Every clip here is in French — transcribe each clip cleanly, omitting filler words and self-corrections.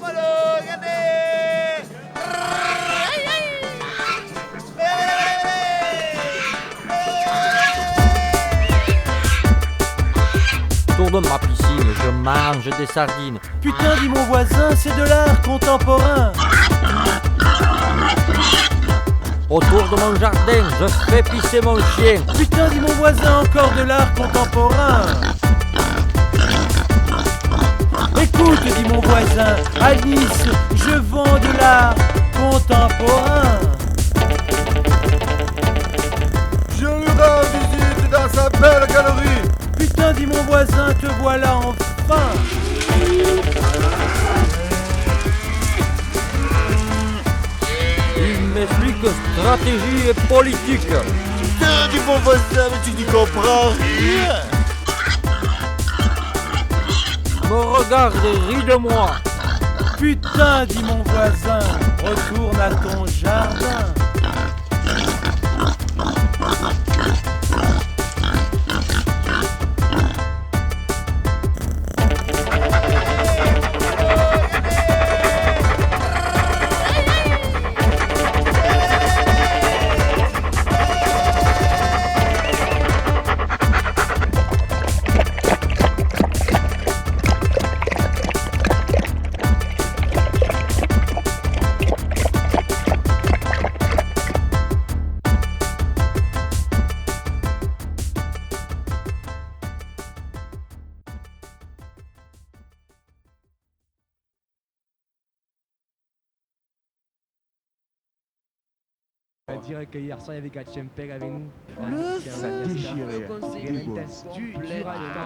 Voilà, regardez. Autour de ma piscine, je mange des sardines. Putain, dit mon voisin, c'est de l'art contemporain. Autour de mon jardin, je fais pisser mon chien. Putain, dit mon voisin, encore de l'art contemporain. Écoute, dit mon voisin, à Nice, je vends de l'art contemporain. Je lui rends visite dans sa belle galerie. Putain, dit mon voisin, te voilà enfin. Il m'explique stratégie et politique. Putain, dit mon voisin, mais tu n'y comprends rien. Me regarde et rit de moi. Putain, dit mon voisin, retourne à ton jardin. Dire que hier soir il y avait Gatchempeg avec nous. Déchiré.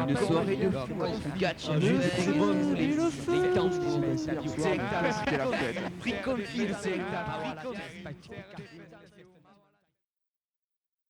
Une soirée de fou. Gatchempeg, les camps, C'était la fête. Fricophile, c'est